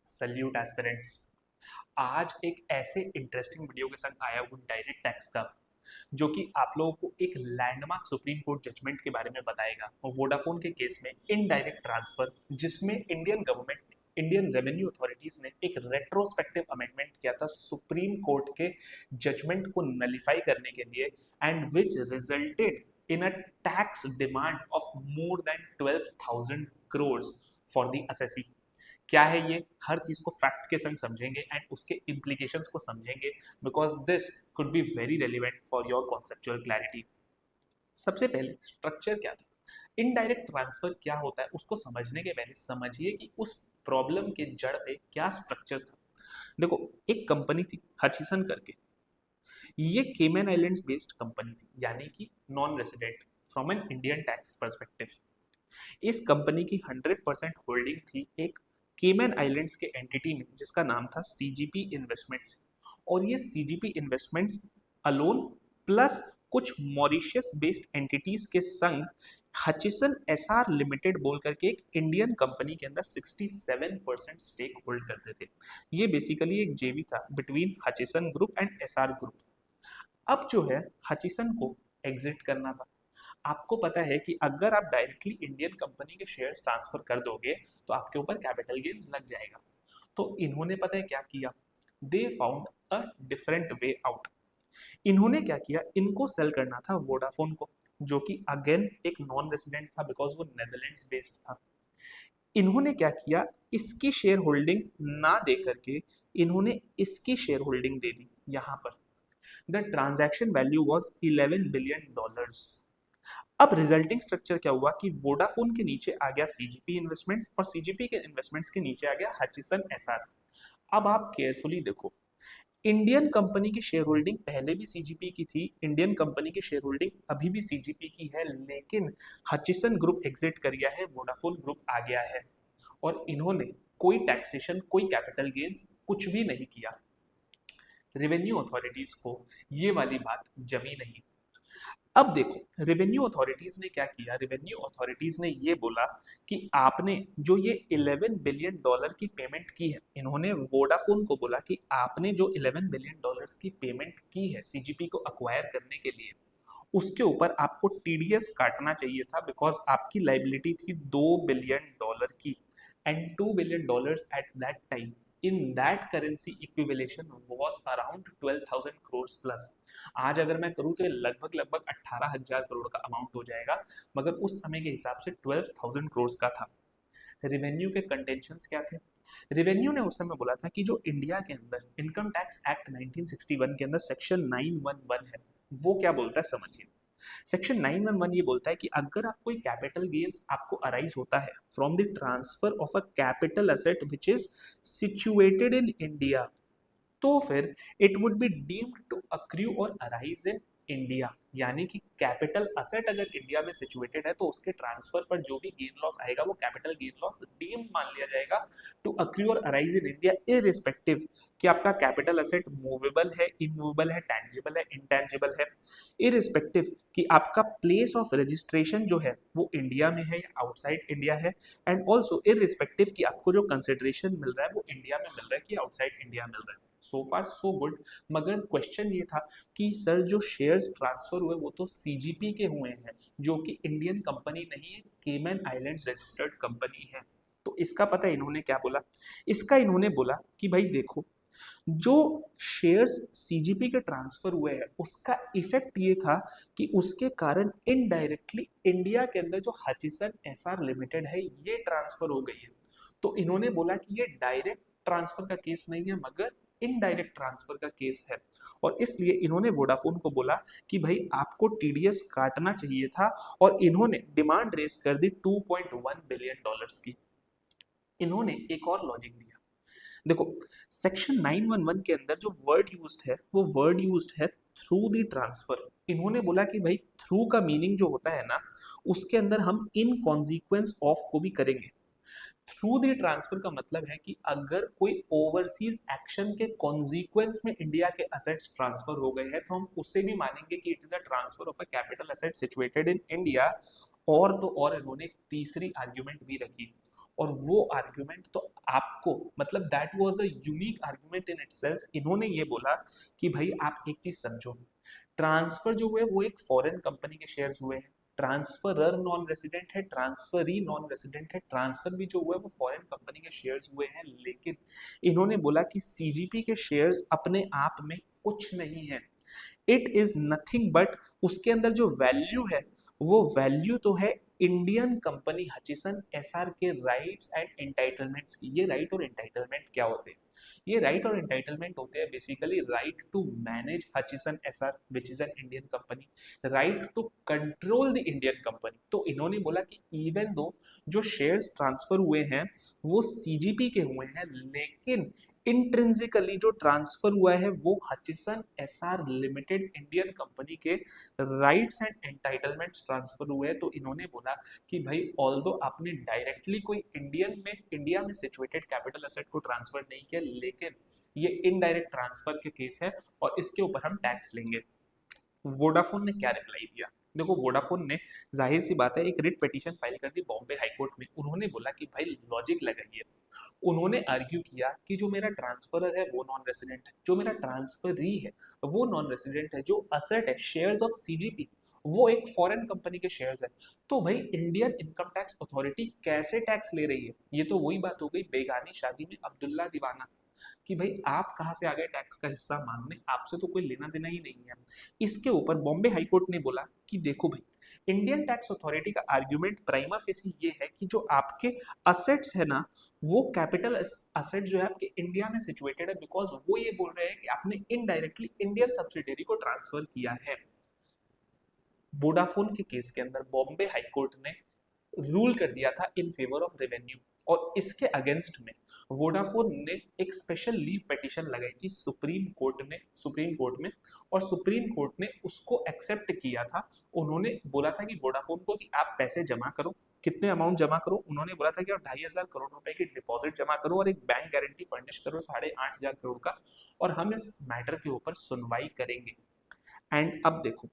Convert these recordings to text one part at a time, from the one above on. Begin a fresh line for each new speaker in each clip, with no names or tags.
Salute aspirants. आज एक ऐसे इंटरेस्टिंग वीडियो के संग आया हूँ डायरेक्ट टैक्स का, जो कि आप लोगों को एक लैंडमार्क सुप्रीम कोर्ट जजमेंट के बारे में बताएगा वोडाफोन के केस में इनडायरेक्ट ट्रांसफर, जिसमें Indian government Indian revenue authorities ने एक रेट्रोस्पेक्टिव अमेंडमेंट किया था सुप्रीम कोर्ट के जजमेंट को नलीफाई करने के लिए, and which resulted in a tax demand of more than 12,000 crore for the assessee. क्या है ये, हर चीज को फैक्ट के संग समझेंगे एंड उसके इम्प्लीकेशंस को समझेंगे, because this could be very relevant for your conceptual clarity. सबसे पहले स्ट्रक्चर क्या था, इनडायरेक्ट ट्रांसफर क्या होता है उसको समझने के पहले समझिए कि उस प्रॉब्लम के जड़ पे क्या स्ट्रक्चर था। देखो, एक कंपनी थी हचिसन करके। ये केमन आइलैंड्स बेस्ड कंपनी थी, यानी कि non resident from an Indian tax perspective. इस कंपनी की 100% होल्डिंग थी एक केमन आइलैंड्स के एंटिटी में, जिसका नाम था सीजीपी इन्वेस्टमेंट्स। और ये सीजीपी इन्वेस्टमेंट्स अलोन प्लस कुछ मॉरिशियस बेस्ड एंटिटीज के संग हचिसन एसआर लिमिटेड बोल करके एक इंडियन कंपनी के अंदर 67% स्टेक होल्ड करते थे। ये बेसिकली एक जेवी था between Hutchison group and SR group. अब जो है, हचिसन को एग्जिट करना था। आपको पता है कि अगर आप डायरेक्टली इंडियन कंपनी के शेयर्स ट्रांसफर कर दोगे तो आपके ऊपर कैपिटल गेन्स लग जाएगा। तो इन्होंने पता है क्या किया, they found a different way out. इन्होंने क्या किया, इनको सेल करना था वोडाफोन को, जो कि अगेन एक नॉन रेसिडेंट था बिकॉज वो नेदरलैंड्स बेस्ड था। इन्होंने क्या किया, इसकी शेयर होल्डिंग ना दे करके इन्होंने इसकी शेयर होल्डिंग दे दी यहां पर। The transaction value was $11 billion. अब रिजल्टिंग स्ट्रक्चर क्या हुआ कि वोडाफोन के नीचे आ गया सीजीपी इन्वेस्टमेंट्स और सीजीपी के इन्वेस्टमेंट्स के नीचे आ गया हचिसन एसआर। अब आप केयरफुली देखो, इंडियन कंपनी की शेयर होल्डिंग पहले भी सीजीपी की थी, इंडियन कंपनी की शेयर होल्डिंग अभी भी सीजीपी की है, लेकिन हचिसन ग्रुप एग्जिट कर गया है, वोडाफोन ग्रुप आ गया है, और इन्होंने कोई टैक्सेशन कोई कैपिटल गेन्स कुछ भी नहीं किया। रेवेन्यू अथॉरिटीज को ये वाली बात जमी नहीं। अब देखो, रेवेन्यू अथॉरिटीज ने क्या किया, रेवेन्यू अथॉरिटीज ने ये बोला कि आपने जो ये $11 बिलियन की पेमेंट की है, इन्होंने वोडाफोन को बोला कि आपने जो $11 बिलियन की पेमेंट की है सीजीपी को अक्वायर करने के लिए, उसके ऊपर आपको टीडीएस काटना चाहिए था, बिकॉज आपकी लाइबिलिटी थी $2 बिलियन की, and $2 billion at that time in that currency equivalation was around 12,000 crore plus. आज अगर मैं करूँ तो ये लगभग लगभग 18,000 करोड़ का अमाउंट हो जाएगा, मगर उस समय के हिसाब से 12,000 करोड़ का था। रेवेन्यू के कंटेंशंस क्या थे, रेवेन्यू ने उस समय बोला था कि जो इंडिया के अंदर इनकम टैक्स एक्ट 1961 के अंदर सेक्शन 911 है, वो क्या बोलता है समझिए। सेक्शन 911 ये बोलता है कि अगर आप कोई कैपिटल गेन्स आपको अराइज होता है from the transfer of a capital asset which is situated in India, तो फिर it would be deemed to accrue और अराइज इन इंडिया। यानी कि कैपिटल असेट अगर इंडिया में सिचुएटेड है तो उसके ट्रांसफर पर जो भी गेन लॉस आएगा वो कैपिटल गेन लॉस डीम मान लिया जाएगा टू अक्रू और अराइज इन इंडिया, इररिस्पेक्टिव कि आपका कैपिटल असेट मूवेबल है, इमूवेबल है, टैंजिबल है, इंटैंजिबल है, इररिस्पेक्टिव कि आपका प्लेस ऑफ रजिस्ट्रेशन जो है वो इंडिया में है या आउटसाइड इंडिया है, एंड ऑल्सो इररिस्पेक्टिव कि आपको जो कंसिडरेशन मिल रहा है वो इंडिया में मिल रहा है कि आउटसाइड इंडिया मिल रहा है। सो फार सो गुड। मगर क्वेश्चन ये था कि सर जो शेयर्स ट्रांसफर हुए वो तो सीजीपी के हुए हैं, जो कि इंडियन कंपनी नहीं है, केमन आइलैंड्स रजिस्टर्ड कंपनी है। तो इसका पता इन्होंने क्या बोला, इसका इन्होंने बोला कि भाई देखो, जो शेयर्स सीजीपी के ट्रांसफर हुए हैं उसका इफेक्ट ये था कि उसके कारण इनडायरेक्टली इंडिया के अंदर जो हचिसन एसआर लिमिटेड है ये ट्रांसफर हो गई है। तो इन्होंने बोला कि ये डायरेक्ट ट्रांसफर का केस नहीं है मगर इनडायरेक्ट ट्रांसफर का केस है, और इसलिए इन्होंने वोडाफोन को बोला कि भाई आपको टीडीएस काटना चाहिए था, और इन्होंने डिमांड रेस कर दी $2.1 बिलियन की। इन्होंने एक और लॉजिक दिया, देखो सेक्शन 911 के अंदर जो वर्ड यूज्ड है वो वर्ड यूज्ड है थ्रू द ट्रांसफर। इन्होंने बोला कि भाई थ्रू का मीनिंग जो होता है ना, उसके अंदर हम इन कॉन्सिक्वेंस ऑफ को भी करेंगे। थ्रू द ट्रांसफर का मतलब है कि अगर कोई ओवरसीज एक्शन के कॉन्सिक्वेंस में इंडिया के असेट्स ट्रांसफर हो गए हैं तो हम उससे भी मानेंगे कि it is a transfer of a capital asset situated in India. और तो और इन्होंने एक तीसरी आर्ग्यूमेंट भी रखी, और वो आर्ग्यूमेंट तो आपको मतलब that was a unique argument in itself. इन्होंने ये बोला कि भाई आप एक चीज समझो, ट्रांसफर जो हुए वो एक फॉरेन कंपनी के शेयर्स हुए हैं, ट्रांसफरर नॉन रेसिडेंट है, ट्रांसफरी नॉन रेसिडेंट है, ट्रांसफर भी जो हुआ है वो फॉरेन कंपनी के शेयर्स हुए हैं। लेकिन इन्होंने बोला कि सीजीपी के शेयर्स अपने आप में कुछ नहीं है, इट इज नथिंग बट उसके अंदर जो वैल्यू है वो वैल्यू तो है इंडियन कंपनी हचिसन एसआर के राइट्स एंड एंटाइटलमेंट्स की। ये राइट और एंटाइटलमेंट क्या होते हैं? ये राइट और एंटाइटलमेंट होते हैं basically right to manage Hutchison Essar which is an Indian company, right to control the Indian company. तो इन्होंने बोला कि इवन दो जो शेयर्स ट्रांसफर हुए हैं वो सीजीपी के हुए हैं, लेकिन इंट्रिंसिकली जो ट्रांसफर हुआ है वो Hutchison SR limited Indian company के राइट्स एंड एंटाइटलमेंट्स ट्रांसफर हुए हैं। तो इन्होंने बोला कि भाई ऑल्दो आपने डायरेक्टली कोई इंडिया में सिचुएटेड कैपिटल एसेट को ट्रांसफर नहीं किया, लेकिन ये इनडायरेक्ट ट्रांसफर के केस है और इसके ऊपर हम टैक्स लेंगे। वोडाफोन ने क्या रिप्लाई दिया? देखो वोडाफोन ने जाहिर सी बात है एक रिट पिटीशन फाइल कर दी बॉम्बे हाईकोर्ट में। उन्होंने बोला कि भाई लॉजिक लगाइए। उन्होंने आर्ग्यू किया कि जो मेरा ट्रांसफरर है वो नॉन रेसिडेंट है, जो मेरा ट्रांसफरी है वो नॉन रेसिडेंट है, जो असेट है शेयर्स ऑफ सीजीपी वो एक फॉरेन कंपनी के शेयर्स है। तो भाई इंडियन इनकम टैक्स अथॉरिटी कैसे टैक्स ले रही है? ये तो वही बात हो गई बेगानी शादी में अब्दुल्ला दीवाना कि भाई आप कहाँ से आ गए टैक्स का हिस्सा मांगने, आपसे तो कोई लेना देना ही नहीं है। इसके ऊपर बॉम्बे हाईकोर्ट ने बोला कि देखो भाई इंडियन टैक्स अथॉरिटी का आर्ग्यूमेंट प्राइमा फेसी ये है कि जो आपके असेट्स है ना वो कैपिटल असेट जो है आपके इंडिया में सिचुएटेड है, बिकॉज वो ये बोल रहे हैं कि आपने इनडायरेक्टली इंडियन सब्सिडियरी को ट्रांसफर किया है। वोडाफोन के केस के अंदर बॉम्बे हाईकोर्ट ने रूल कर दिया था इन फेवर ऑफ रेवेन्यू, और इसके अगेंस्ट में वोडाफोन ने एक स्पेशल लीव पिटीशन लगाई थी सुप्रीम कोर्ट में, और सुप्रीम कोर्ट ने उसको एक्सेप्ट किया था। उन्होंने बोला था कि वोडाफोन को कि आप पैसे जमा करो, कितने अमाउंट जमा करो? उन्होंने बोला था कि आप 2,500 करोड़ रुपए की डिपॉजिट जमा करो और एक बैंक गारंटी फर्निश करो 8,500 करोड़ का, और हम इस मैटर के ऊपर सुनवाई करेंगे। एंड अब देखो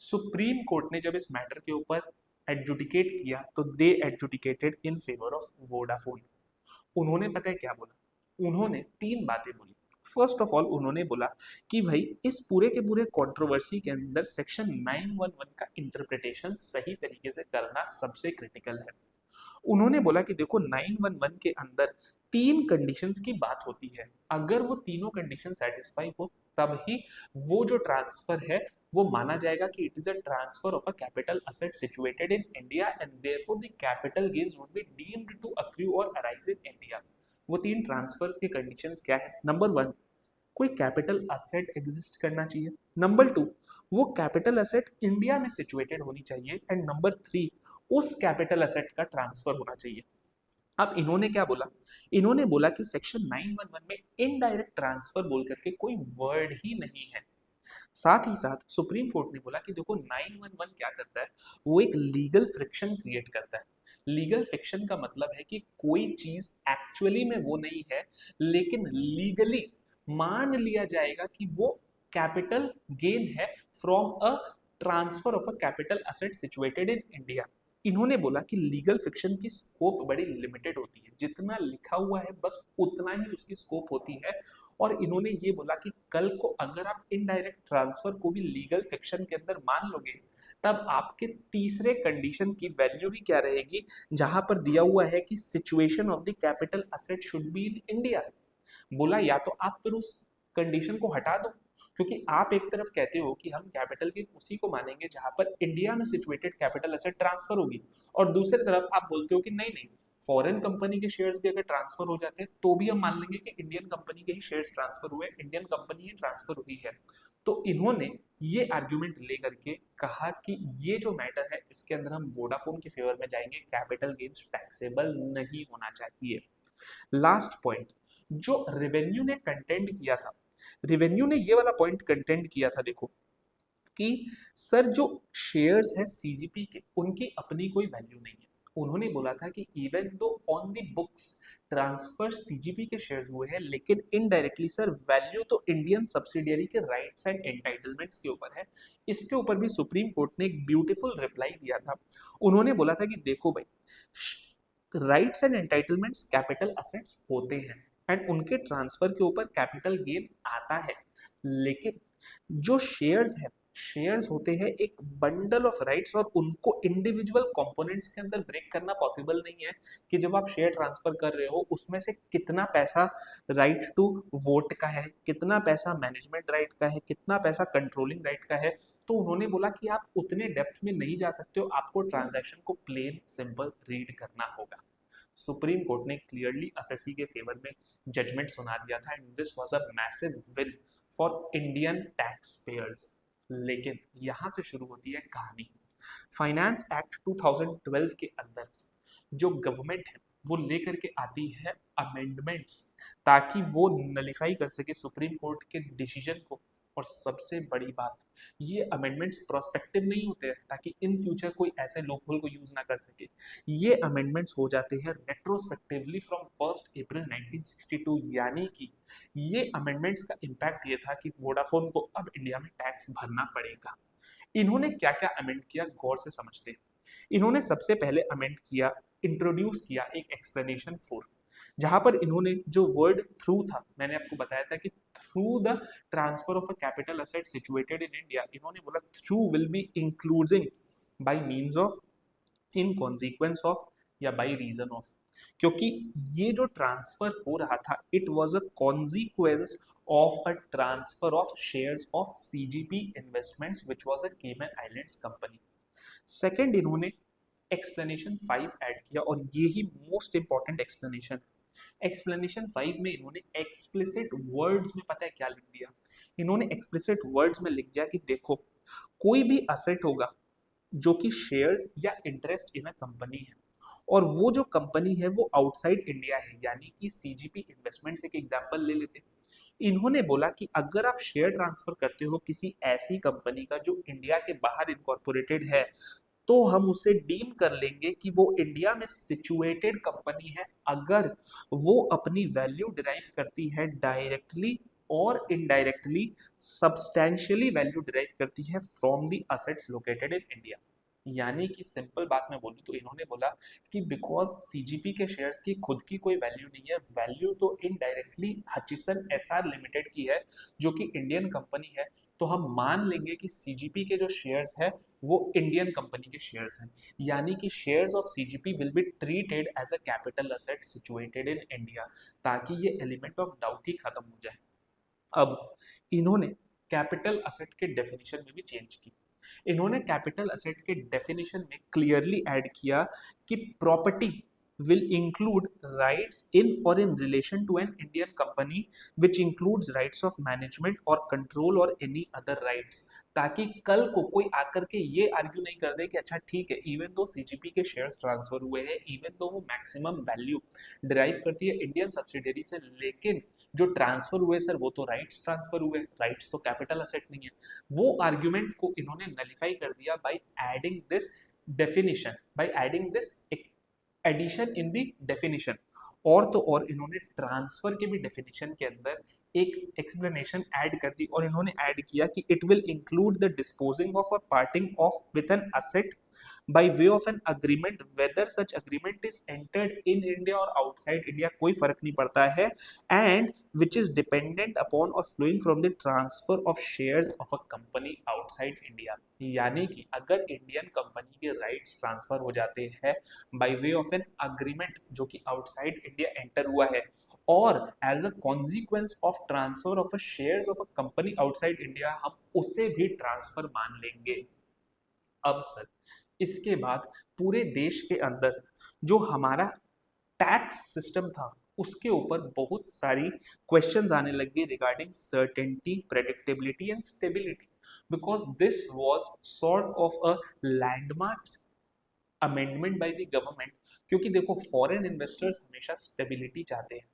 सुप्रीम कोर्ट ने जब इस मैटर के ऊपर एडजुडिकेट किया तो दे एडजुडिकेटेड इन फेवर ऑफ वोडाफोन। उन्होंने पता है क्या बोला? उन्होंने तीन बातें बोली। फर्स्ट ऑफ ऑल उन्होंने बोला कि भाई इस पूरे के पूरे कंट्रोवर्सी के अंदर सेक्शन 911 का इंटरप्रिटेशन सही तरीके से करना सबसे क्रिटिकल है। उन्होंने बोला कि देखो 911 के अंदर तीन कंडीशंस की बात होती है, अगर वो तीनों कंडीशन सेटिस्फाई हो तब ही वो जो ट्रांसफर है वो माना जाएगा कि it is a transfer of a capital asset situated in India and therefore the capital gains would be deemed to accrue और अराइज इन इंडिया। वो तीन ट्रांसफर्स के कंडीशंस क्या है? नंबर वन, कोई कैपिटल असेट एग्जिस्ट करना चाहिए। Number two, वो कैपिटल असेट इंडिया में सिचुएटेड होनी चाहिए। एंड नंबर थ्री, उस कैपिटल असेट का ट्रांसफर होना चाहिए। अब इन्होंने क्या बोला? इन्होंने बोला कि सेक्शन 911 में इनडायरेक्ट ट्रांसफर बोल करके कोई वर्ड ही नहीं है। साथ ही साथ सुप्रीम कोर्ट ने बोला कि देखो 911 क्या करता है, वो एक लीगल फ्रिक्शन क्रिएट करता है। लीगल फ्रिक्शन का मतलब है कि कोई चीज एक्चुअली में वो नहीं है, लेकिन लीगली मान लिया जाएगा कि वो कैपिटल गेन है from a transfer of a capital asset situated in India. इन्होंने बोला कि लीगल फिक्शन की स्कोप बड़ी लिमिटेड होती है, जितना लिखा हुआ है बस उतना ही उसकी स्कोप होती है। और इन्होंने ये बोला कि कल को अगर आप इनडायरेक्ट ट्रांसफर को भी लीगल फिक्शन के अंदर मान लोगे तब आपके तीसरे कंडीशन की वैल्यू ही क्या रहेगी, जहां पर दिया हुआ है कि situation of the capital asset should be in India. बोला या तो आप फिर उस कंडीशन को हटा दो, क्योंकि आप एक तरफ कहते हो कि हम कैपिटल गेन उसी को मानेंगे जहां पर इंडिया में सिचुएटेड कैपिटल एसेट ट्रांसफर होगी, और दूसरी तरफ आप बोलते हो कि नहीं नहीं, फॉरेन कंपनी के शेयर्स भी अगर ट्रांसफर हो जाते हैं तो भी हम मान लेंगे कि इंडियन कंपनी के ही शेयर्स ट्रांसफर हुए, इंडियन कंपनी ही ट्रांसफर हुई है। तो इन्होंने ये आर्ग्यूमेंट लेकर के कहा कि ये जो मैटर है इसके अंदर हम वोडाफोन के फेवर में जाएंगे, कैपिटल गेन्स टैक्सेबल नहीं होना चाहिए। लास्ट पॉइंट जो रेवेन्यू ने कंटेंट किया था, रेवेन्यू ने ये वाला पॉइंट कंटेंट किया था, देखो कि सर जो शेयर्स है सीजीपी के उनकी अपनी कोई वैल्यू नहीं है। उन्होंने बोला था कि even though on the books transfer CGP के शेयर्स हुए हैं, लेकिन इनडायरेक्टली सर वैल्यू तो इंडियन सब्सिडियरी के राइट्स एंड एंटाइटलमेंट्स के ऊपर है। इसके ऊपर भी सुप्रीम कोर्ट ने एक ब्यूटीफुल रिप्लाई दिया था। उन्होंने बोला था कि देखो भाई rights and entitlements capital assets होते हैं एंड उनके ट्रांसफर के ऊपर कैपिटल गेन आता है। लेकिन जो शेयर्स है, शेयर्स होते हैं एक बंडल ऑफ राइट्स और उनको इंडिविजुअल कंपोनेंट्स के अंदर ब्रेक करना पॉसिबल नहीं है कि जब आप शेयर ट्रांसफर कर रहे हो उसमें से कितना पैसा राइट टू वोट का है, कितना पैसा मैनेजमेंट राइट का है, कितना पैसा कंट्रोलिंग राइट का है। तो उन्होंने बोला कि आप उतने डेप्थ में नहीं जा सकते हो, आपको ट्रांजैक्शन को प्लेन सिंपल रीड करना होगा। सुप्रीम कोर्ट ने क्लियरली असेसी के फेवर में जजमेंट सुना दिया था and this was a massive win for Indian tax payers. लेकिन यहां से शुरू होती है कहानी। फाइनेंस एक्ट 2012 के अंदर जो गवर्नमेंट है वो लेकर के आती है अमेंडमेंट्स ताकि वो नलिफाई कर सके सुप्रीम कोर्ट के डिसीजन को। और सबसे बड़ी बात, ये अमेंडमेंट्स प्रोस्पेक्टिव नहीं होते हैं ताकि इन फ्यूचर कोई ऐसे लूपहोल को यूज ना कर सके। ये अमेंडमेंट्स हो जाते हैं रेट्रोस्पेक्टिवली फ्रॉम 1 अप्रैल 1962। यानी कि ये अमेंडमेंट्स का इम्पैक्ट ये था कि वोडाफोन को अब इंडिया में टैक्स भरना पड़ेगा। इन्होंने क्या क्या अमेंड किया, गौर से समझते हैं। इन्होंने सबसे पहले अमेंड किया, इंट्रोड्यूस किया एक एक्सप्लेनेशन 4, जहां पर इन्होंने जो वर्ड थ्रू था, मैंने आपको बताया था कि through the transfer of a capital asset situated in India, इन्होंने बोला through will be including by means of, in consequence of या बाय रीजन ऑफ। क्योंकि ये जो ट्रांसफर हो रहा था it was a consequence of a transfer of shares of CGP investments which was a केमन आइलैंड्स कंपनी। सेकंड, इन्होंने explanation 5 add किया और ये ही मोस्ट इंपॉर्टेंट एक्सप्लेनेशन। एक्सप्लेनेशन 5 में इन्होंने एक्सप्लिसिट वर्ड्स में पता है क्या लिख दिया, इन्होंने एक्सप्लिसिट वर्ड्स में लिख दिया कि देखो कोई भी असेट होगा जो कि शेयर्स या इंटरेस्ट इन अ कंपनी है और वो जो कंपनी है वो आउटसाइड इंडिया है, यानी कि सीजीपी इन्वेस्टमेंट्स एक एग्जांपल ले लेते। इन्होंने बोला कि अगर आप शेयर ट्रांसफर करते हो किसी ऐसी कंपनी का जो इंडिया के बाहर इनकॉर्पोरेटेड है तो हम उसे डीम कर लेंगे कि वो इंडिया में सिचुएटेड कंपनी है अगर वो अपनी वैल्यू डिराइव करती है डायरेक्टली और इनडायरेक्टली, सब्सटेंशियली वैल्यू डिराइव करती है from the assets located in India. यानी कि सिंपल बात में बोलूं तो इन्होंने बोला कि बिकॉज सीजीपी के शेयर्स की खुद की कोई वैल्यू नहीं है, वैल्यू तो इनडायरेक्टली हचिसन एसआर लिमिटेड की है जो कि इंडियन कंपनी है, तो हम मान लेंगे कि सीजीपी के जो शेयर्स है वो इंडियन कंपनी के शेयर्स हैं। यानी कि shares of CGP will be treated as a capital asset situated in India, ताकि ये एलिमेंट ऑफ डाउट ही खत्म हो जाए। अब इन्होंने कैपिटल असेट के डेफिनेशन में भी चेंज की। इन्होंने कैपिटल असेट के डेफिनेशन में क्लियरली ऐड किया कि property will include rights in or in relation to an Indian company which includes rights of management or control or any other rights, ताकि कल को कोई आकर के ये आर्ग्यू नहीं कर दे कि अच्छा ठीक है इवन दो सीजीपी के शेयर्स ट्रांसफर हुए हैं, इवन दो वो मैक्सिमम वैल्यू डिराइव करती है इंडियन सब्सिडरी से, लेकिन जो ट्रांसफर हुए सर वो तो राइट्स ट्रांसफर हुए, राइट्स तो कैपिटल असेट नहीं है। वो आर्ग्यूमेंट को इन्होंने नलिफाई कर दिया by adding this definition, by adding this addition in the definition. और तो और इन्होंने ट्रांसफर के भी डेफिनेशन के अंदर एक एक्सप्लेनेशन ऐड कर दी और इन्होंने ऐड किया कि it will include the disposing of or parting of with an asset by way of an agreement whether such agreement is entered in India or outside India, कोई फर्क नहीं पड़ता है, and which is dependent upon or flowing from the transfer of shares of a company outside India। यानी कि अगर Indian company के rights transfer हो जाते हैं by way of an agreement जो कि आउटसाइड इंडिया एंटर हुआ है और as a consequence of transfer of a shares of a company outside India, हम उसे भी ट्रांसफर मान लेंगे। अब सर इसके बाद पूरे देश के अंदर जो हमारा टैक्स सिस्टम था उसके ऊपर बहुत सारी क्वेश्चंस आने लगे regarding certainty, predictability and stability, because this was sort of a landmark amendment by the government. क्योंकि देखो फॉरेन इन्वेस्टर्स हमेशा स्टेबिलिटी चाहते हैं,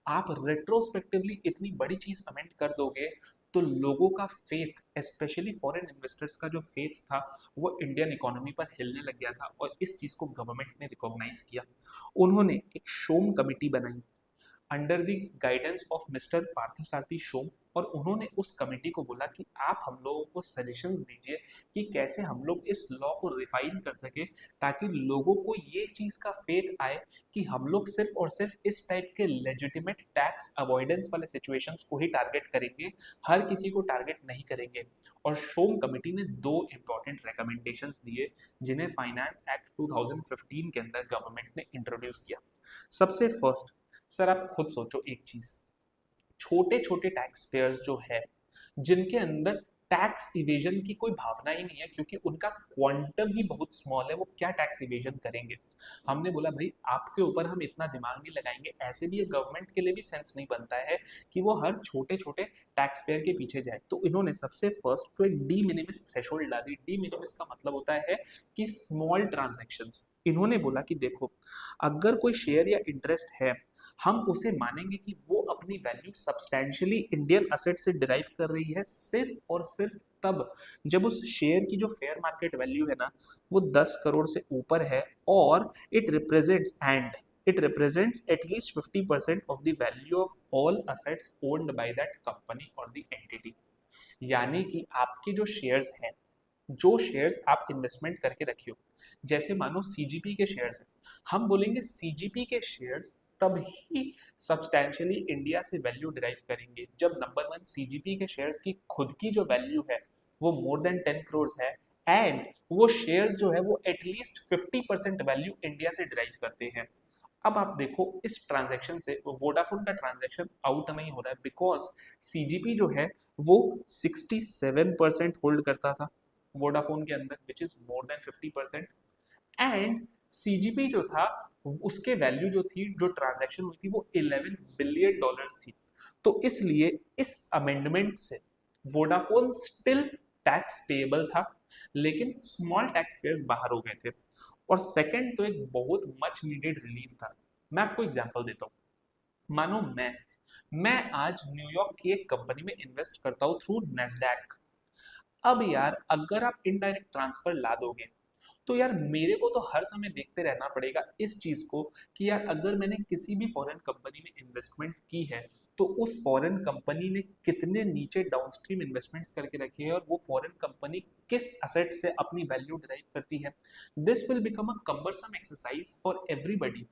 आप रेट्रोस्पेक्टिवली इतनी बड़ी चीज अमेंड कर दोगे तो लोगों का फेथ, स्पेशली फॉरेन इन्वेस्टर्स का जो फेथ था वो इंडियन इकोनॉमी पर हिलने लग गया था और इस चीज को गवर्नमेंट ने रिकॉग्नाइज किया। उन्होंने एक शोम कमेटी बनाई under the guidance of mister Parthasarathi Shome, और उन्होंने उस कमेटी को बोला कि आप हम लोगों को सजेशंस दीजिए कि कैसे हम लोग इस लॉ को रिफाइन कर सके, ताकि लोगों को ये चीज का फेथ आए कि हम लोग सिर्फ और सिर्फ इस टाइप के लेजिटिमेट टैक्स अवॉइडेंस वाले सिचुएशंस को ही टारगेट करेंगे, हर किसी को टारगेट नहीं करेंगे। और शोम कमेटी ने दो इंपॉर्टेंट रिकमेंडेशंस दिए जिन्हें फाइनेंस एक्ट 2015 के अंदर गवर्नमेंट ने इंट्रोड्यूस किया। सबसे फर्स्ट, सर आप खुद सोचो एक चीज, छोटे छोटे टैक्स पेयर्स जो है जिनके अंदर टैक्स इवेजन की कोई भावना ही नहीं है, क्योंकि उनका क्वांटम ही बहुत स्मॉल है, वो क्या टैक्स इवेजन करेंगे। हमने बोला भाई आपके ऊपर हम इतना दिमाग नहीं लगाएंगे, ऐसे भी ये गवर्नमेंट के लिए भी सेंस नहीं बनता है कि वो हर छोटे छोटे टैक्स पेयर के पीछे जाए। तो इन्होंने सबसे फर्स्ट तो एक डी मिनिमिस थ्रेशोल्ड ला दी। डी मिनिमिस का मतलब होता है कि स्मॉल ट्रांजेक्शन्स। इन्होंने बोला कि देखो, अगर कोई शेयर या इंटरेस्ट है, हम उसे मानेंगे कि वो अपनी वैल्यू सब्सटैंशियली इंडियन असेट से डिराइव कर रही है सिर्फ और सिर्फ तब जब उस शेयर की जो फेयर मार्केट वैल्यू है ना, वो 10 करोड़ से ऊपर है, और it represents at least 50% of the value of all assets owned by that company और द एंटिटी। यानी कि आपके जो शेयर्स हैं, जो शेयर्स आप इन्वेस्टमेंट करके रखियो, जैसे मानो सीजीपी के शेयर्स हैं, हम बोलेंगे सीजीपी के शेयर्स तब ही सब्सटैंशियली इंडिया से वैल्यू डिराइव करेंगे जब नंबर वन सीजीपी के शेयर्स की खुद की जो वैल्यू है वो मोर देन 10 करोड़ है, एंड वो शेयर्स जो है वो एटलीस्ट 50% वैल्यू इंडिया से डिराइव करते हैं। अब आप देखो इस ट्रांजैक्शन से वोडाफोन का ट्रांजैक्शन आउट नहीं हो रहा है, बिकॉज सीजीपी जो है वो 67% होल्ड करता था वोडाफोन के अंदर, which is more than 50%। And CGP जो था उसके वैल्यू जो थी, जो ट्रांजैक्शन हुई थी, वो 11 बिलियन डॉलर्स थी। तो इसलिए इस अमेंडमेंट से वोडाफोन स्टिल टैक्स पेएबल था, लेकिन स्मॉल टैक्स पेयर्स बाहर हो गए थे। और सेकंड तो एक बहुत मच नीडेड रिलीफ था। मैं आपको एग्जांपल देता हूँ। मानो मैं आज न्यूयॉर्क की एक कंपनी में इन्वेस्ट करता हूँ थ्रू नेस्डैक। अब यार अगर आप इनडायरेक्ट ट्रांसफर ला दोगे तो यार मेरे को तो हर समय देखते रहना पड़ेगा इस चीज को कि यार अगर मैंने किसी भी फॉरेन कंपनी में इन्वेस्टमेंट की है तो उस फॉरेन कंपनी ने कितने नीचे डाउनस्ट्रीम इन्वेस्टमेंट्स करके रखे हैं और वो फॉरेन कंपनी किस असेट से अपनी वैल्यू ड्राइव करती है। This will become a cumbersome exercise for everybody.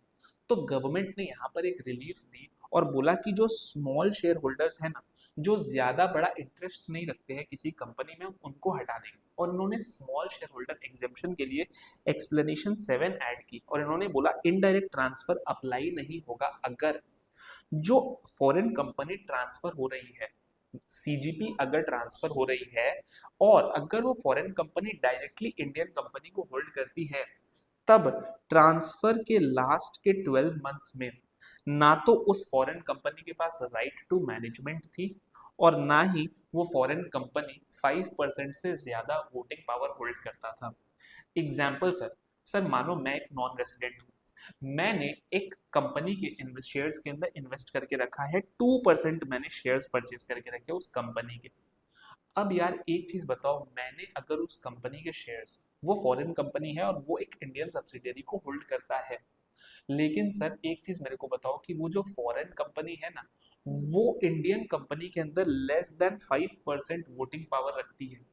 तो गवर्नमेंट ने यहाँ पर एक रिलीफ दी और बोला कि जो स्मॉल शेयर होल्डर्स है ना, जो ज्यादा बड़ा इंटरेस्ट नहीं रखते हैं किसी कंपनी में, उनको हटा देंगे। और इन्होंने स्मॉल शेयर होल्डर एग्जेम्पशन के लिए एक्सप्लेनेशन 7 ऐड की, और इन्होंने बोला इनडायरेक्ट ट्रांसफर अप्लाई नहीं होगा अगर जो फॉरेन कंपनी ट्रांसफर हो रही है, सीजीपी अगर ट्रांसफर हो रही है, और अगर वो foreign company directly Indian company को होल्ड करती है, तब ट्रांसफर के लास्ट के 12 मंथ्स में ना तो उस फॉरेन कंपनी के पास राइट टू मैनेजमेंट थी, और ना ही वो फॉरेन कंपनी 5% से ज्यादा वोटिंग पावर होल्ड करता था। एग्जाम्पल सर मानो मैं एक नॉन रेसिडेंट हूँ, मैंने एक कंपनी के शेयर्स के अंदर इन्वेस्ट करके रखा है, 2% मैंने शेयर्स परचेज करके रखे उस कंपनी के। अब यार एक चीज बताओ, मैंने अगर उस कंपनी के शेयर्स, वो फॉरेन कंपनी है और वो एक इंडियन सब्सिडियरी को होल्ड करता है, लेकिन सर एक चीज मेरे को बताओ कि वो जो फॉरेन कंपनी है ना, वो इंडियन कंपनी के अंदर लेस देन 5% वोटिंग पावर रखती है,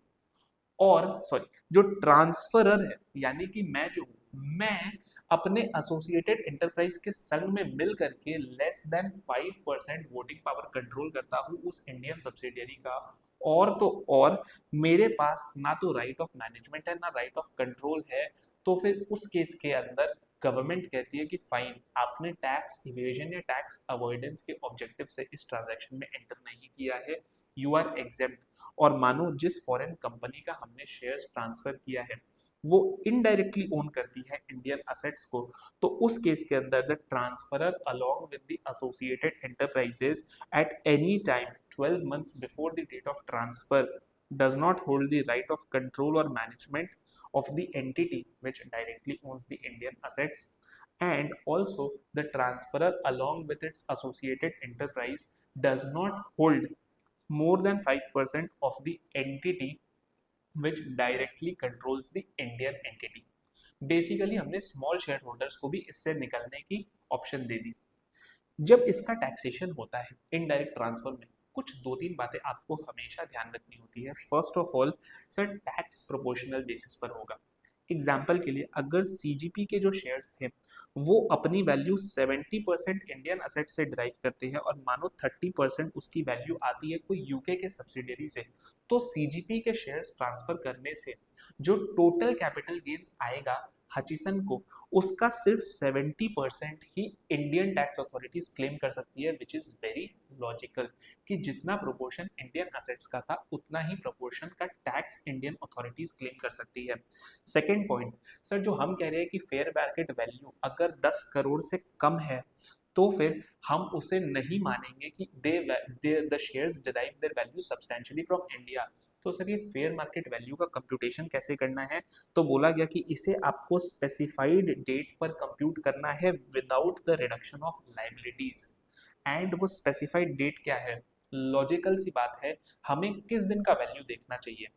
और सॉरी जो ट्रांसफरर है यानी कि मैं जो हूं, मैं अपने एसोसिएटेड एंटरप्राइज के संग में मिल करके less than 5% voting power control करता हूं उस इंडियन सब्सिडियरी का। और तो और मेरे पास ना तो राइट ऑफ मैनेजमेंट है ना राइट ऑफ कंट्रोल है। तो फिर उस केस के अंदर गवर्नमेंट कहती है कि फाइन, आपने टैक्स इवेजन या टैक्स अवॉइडेंस के ऑब्जेक्टिव से इस ट्रांजैक्शन में एंटर नहीं किया है, यू आर एग्जेम्प्ट। और मानो जिस फॉरेन कंपनी का हमने शेयर्स ट्रांसफर किया है वो इनडायरेक्टली ओन करती है इंडियन असेट्स को, तो उस केस के अंदर the transferor along with the associated enterprises at any time 12 months before the date of transfer does not hold the right of control or management of the entity which directly owns the Indian assets, and also the transferor along with its associated enterprise does not hold more than 5% of the entity which directly controls the Indian entity। Basically हमने small share holders को भी इससे निकलने की option दे दी। जब इसका taxation होता है इनडायरेक्ट ट्रांसफर में, कुछ दो तीन बातें आपको हमेशा ध्यान रखनी होती है। First of all sir, tax proportional basis पर होगा। एग्जाम्पल के लिए अगर सीजीपी के जो शेयर्स थे वो अपनी वैल्यू 70% इंडियन असेट से डिराइव करते हैं और मानो 30% उसकी वैल्यू आती है कोई यूके के सब्सिडियरी से, तो सीजीपी के शेयर्स ट्रांसफर करने से जो टोटल कैपिटल गेन्स आएगा हचिसन को, उसका सिर्फ 70% ही इंडियन टैक्स अथॉरिटीज क्लेम कर सकती है, विच इज वेरी लॉजिकल कि जितना प्रोपोर्शन इंडियन असेट्स का था उतना ही प्रोपोर्शन का टैक्स इंडियन अथॉरिटीज क्लेम कर सकती है। सेकेंड पॉइंट, सर जो हम कह रहे हैं कि फेयर मार्केट वैल्यू अगर 10 करोड़ से कम है तो फिर हम उसे नहीं मानेंगे कि they the shares derive their value substantially from India. तो सर ये फेयर मार्केट वैल्यू का कंप्यूटेशन कैसे करना है, तो बोला गया कि इसे आपको स्पेसिफाइड डेट पर कंप्यूट करना है without the reduction of liabilities. And वो स्पेसिफाइड डेट क्या है, लॉजिकल सी बात है, हमें किस दिन का वैल्यू देखना चाहिए।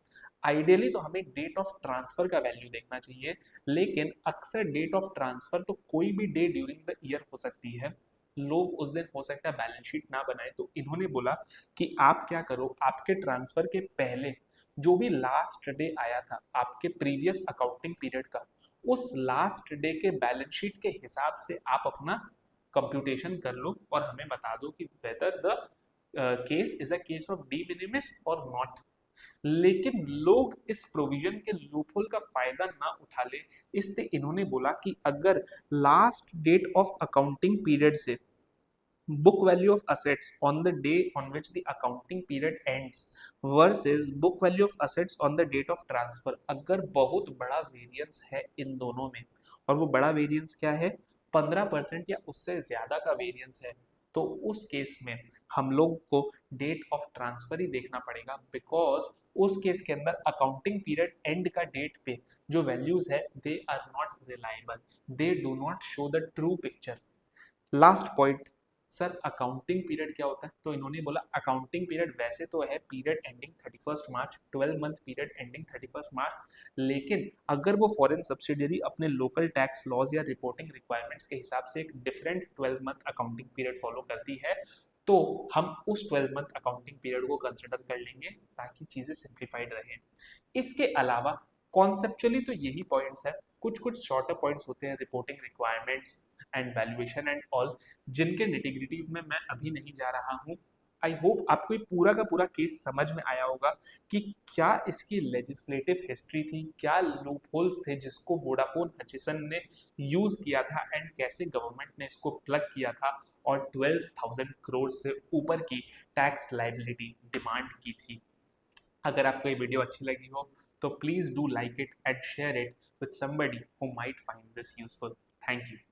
आइडियली तो हमें डेट ऑफ ट्रांसफर का वैल्यू देखना चाहिए, लेकिन अक्सर डेट ऑफ ट्रांसफर तो कोई भी डे ड्यूरिंग द ईयर हो सकती है, लोग उस दिन हो सकता है बैलेंस शीट ना बनाए, तो इन्होंने बोला कि आप क्या करो, आपके ट्रांसफर के पहले जो भी लास्ट डे आया था आपके प्रीवियस अकाउंटिंग पीरियड का, उस लास्ट डे के बैलेंस शीट के हिसाब से आप अपना कंप्यूटेशन कर लो और हमें बता दो कि whether the case is a case of de minimis or not. लेकिन लोग इस प्रोविजन के लूपहोल का फायदा ना उठा ले, इसलिए इन्होंने बोला कि अगर last date of accounting period से book value of assets on the day on which the accounting period ends versus book value of assets on the date of transfer, अगर बहुत बड़ा वेरिएंस है इन दोनों में, और वो बड़ा वेरिएंस क्या है, 15% या उससे ज्यादा का वेरिएंस है, तो उस केस में हम लोग को डेट ऑफ ट्रांसफर ही देखना पड़ेगा, बिकॉज उस केस के अंदर अकाउंटिंग पीरियड एंड का डेट पे जो वैल्यूज है they are not reliable, they do not show the true picture. Last point, sir accounting period क्या होता है, तो इन्होंने बोला अकाउंटिंग पीरियड वैसे तो है पीरियड एंडिंग 31 मार्च, 12 मंथ पीरियड एंडिंग 31 मार्च, लेकिन अगर वो फॉरेन सब्सिडियरी अपने लोकल टैक्स लॉज या रिपोर्टिंग रिक्वायरमेंट्स के हिसाब से एक different 12 month accounting period follow करती है, तो हम उस 12 मंथ अकाउंटिंग पीरियड को कंसिडर कर लेंगे ताकि चीजें सिंप्लीफाइड रहे। इसके अलावा कॉन्सेप्चुअली तो यही पॉइंट्स है, कुछ कुछ शॉर्टर पॉइंट्स होते हैं, reporting requirements and valuation and all, जिनके निटिग्रिटीज में मैं अभी नहीं जा रहा हूं। आई होप आपको ये पूरा का पूरा केस समझ में आया होगा कि क्या इसकी लेजिस्लेटिव हिस्ट्री थी, क्या लूपहोल्स थे जिसको वोडाफोन हचिसन ने यूज किया था, एंड कैसे गवर्नमेंट ने इसको प्लग किया था और 12,000 करोड़ से ऊपर की टैक्स लाइबिलिटी डिमांड की थी। अगर आपको ये वीडियो अच्छी लगी हो तो please do like it and share it with somebody who might find this useful. Thank you.